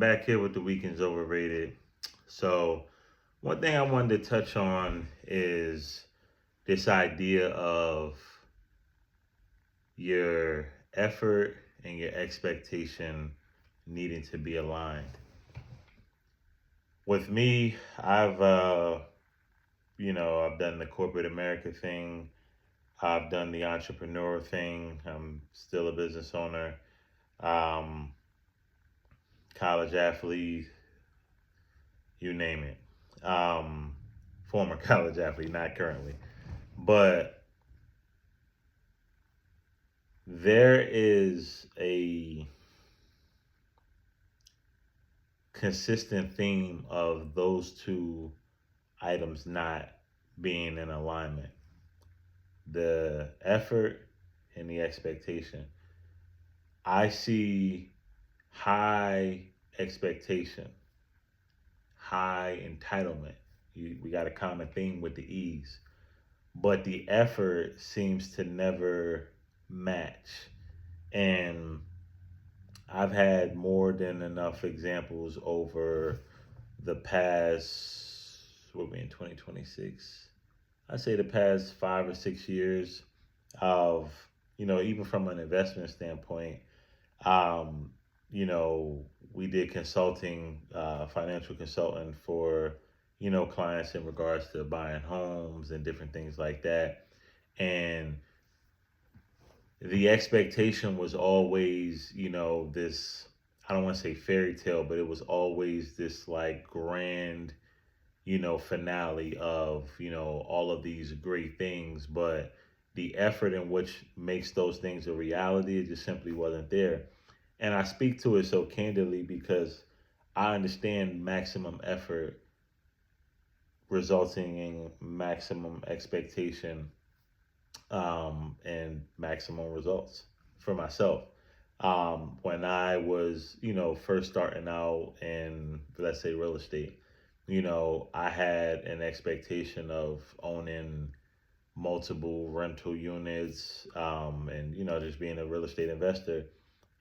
Back here with the weekend's overrated. So, one thing I wanted to touch on is this idea of your effort and your expectation needing to be aligned. With me, I've done the corporate America thing. I've done the entrepreneur thing. I'm still a business owner, um, college athlete, you name it. Former college athlete, not currently. But there is a consistent theme of those two items not being in alignment: the effort and the expectation. I see high expectation, high entitlement. We got a common theme with the E's, but the effort seems to never match. And I've had more than enough examples over the past, what we in 2026? I say the past 5 or 6 years of, even from an investment standpoint, um, we did consulting, financial consulting for, clients in regards to buying homes and different things like that. And the expectation was always, this, I don't want to say fairy tale, but it was always this like grand, finale of, all of these great things. But the effort in which makes those things a reality, it just simply wasn't there. And I speak to it so candidly because I understand maximum effort resulting in maximum expectation, and maximum results for myself. When I was, first starting out in, let's say, real estate, I had an expectation of owning multiple rental units, and, just being a real estate investor.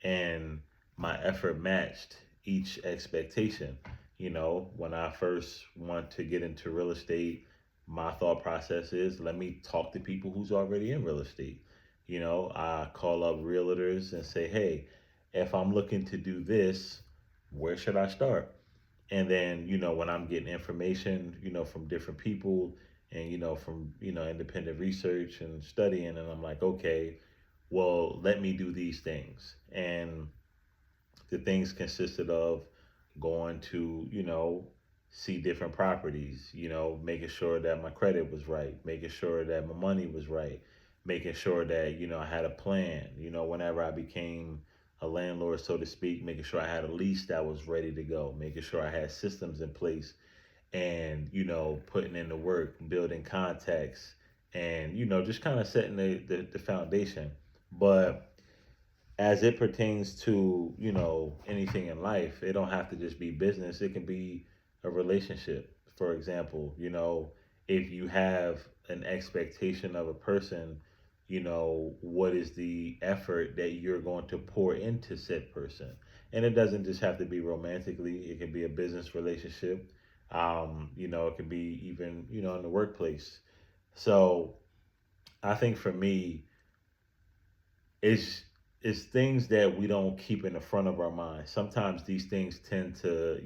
And my effort matched each expectation. When I first want to get into real estate, my thought process is let me talk to people who's already in real estate. I call up realtors and say, hey, if I'm looking to do this, where should I start? And then, when I'm getting information, from different people and, from, independent research and studying, and I'm like, okay, well, let me do these things. And the things consisted of going to, see different properties, making sure that my credit was right, making sure that my money was right, making sure that, I had a plan, whenever I became a landlord, so to speak, making sure I had a lease that was ready to go, making sure I had systems in place and, putting in the work, building contacts and, just kind of setting the foundation. But as it pertains to, anything in life, it don't have to just be business. It can be a relationship. For example, if you have an expectation of a person, what is the effort that you're going to pour into said person? And it doesn't just have to be romantically. It can be a business relationship. It can be even, in the workplace. So I think for me, it's it's things that we don't keep in the front of our mind. Sometimes these things tend to,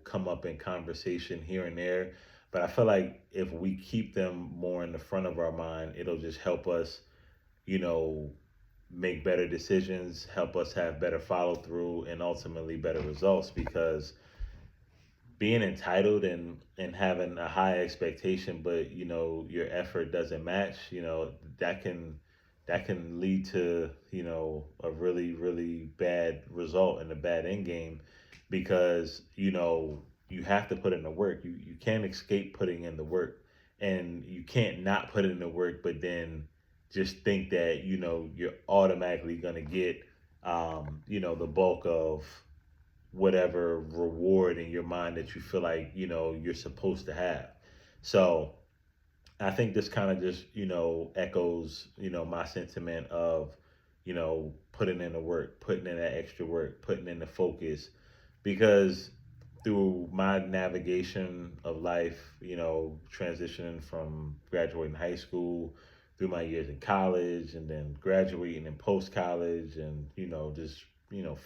come up in conversation here and there. But I feel like if we keep them more in the front of our mind, it'll just help us, you know, make better decisions, help us have better follow through, and ultimately better results. Because being entitled and having a high expectation, but your effort doesn't match, that can lead to a really really bad result and a bad end game, because you have to put in the work. You can't escape putting in the work, and you can't not put in the work but then just think that you're automatically going to get the bulk of whatever reward in your mind that you feel like you're supposed to have. So I think this kind of just echoes my sentiment of putting in the work, putting in that extra work, putting in the focus, because through my navigation of life, transitioning from graduating high school through my years in college and then graduating in post college and, just,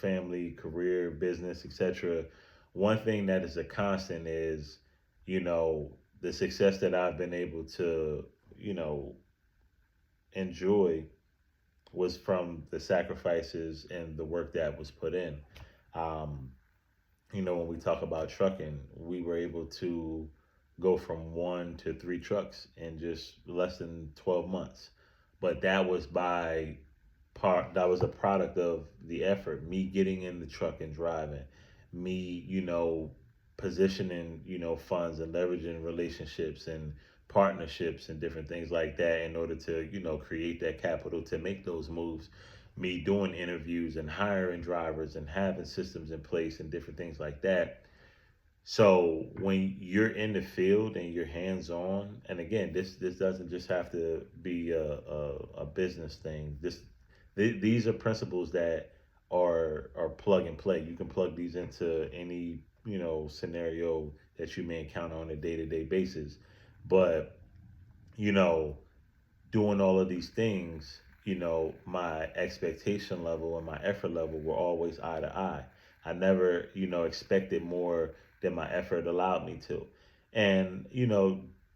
family, career, business, etc. One thing that is a constant is, you know, the success that I've been able to, you know, enjoy was from the sacrifices and the work that was put in. Um, when we talk about trucking, we were able to go from 1 to 3 trucks in just less than 12 months. But that was a product of the effort, me getting in the truck and driving, me, positioning, funds and leveraging relationships and partnerships and different things like that in order to, create that capital to make those moves, me doing interviews and hiring drivers and having systems in place and different things like that. So when you're in the field and you're hands on, and again, this doesn't just have to be a business thing. These are principles that are plug and play. You can plug these into any scenario that you may encounter on a day to day basis. But you know, doing all of these things, my expectation level and my effort level were always eye to eye. I never, expected more than my effort allowed me to. And,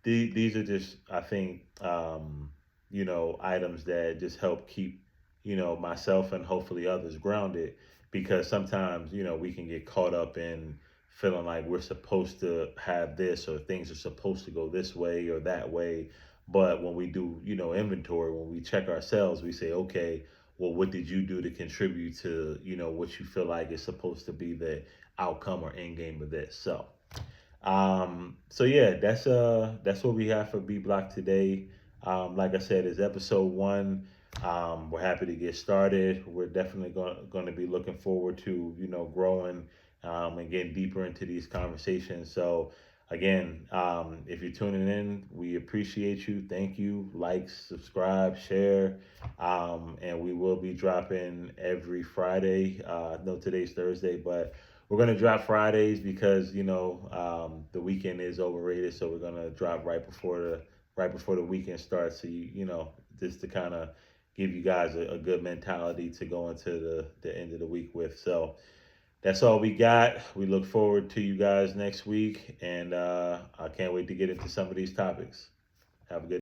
these are just, I think, items that just help keep, myself and hopefully others grounded because sometimes, we can get caught up in feeling like we're supposed to have this or things are supposed to go this way or that way, but when we do, inventory, when we check ourselves, we say, okay, well, what did you do to contribute to, what you feel like is supposed to be the outcome or end game of this? So yeah, that's what we have for B Block today. Like I said, it's episode 1. We're happy to get started. We're definitely going to be looking forward to growing and getting deeper into these conversations. So again, if you're tuning in, we appreciate you. Thank you. Like, subscribe, share, and we will be dropping every Friday. I know today's Thursday, but we're gonna drop Fridays because the weekend is overrated, so we're gonna drop right before the weekend starts. So just to kind of give you guys a good mentality to go into the end of the week with. So that's all we got. We look forward to you guys next week, and I can't wait to get into some of these topics. Have a good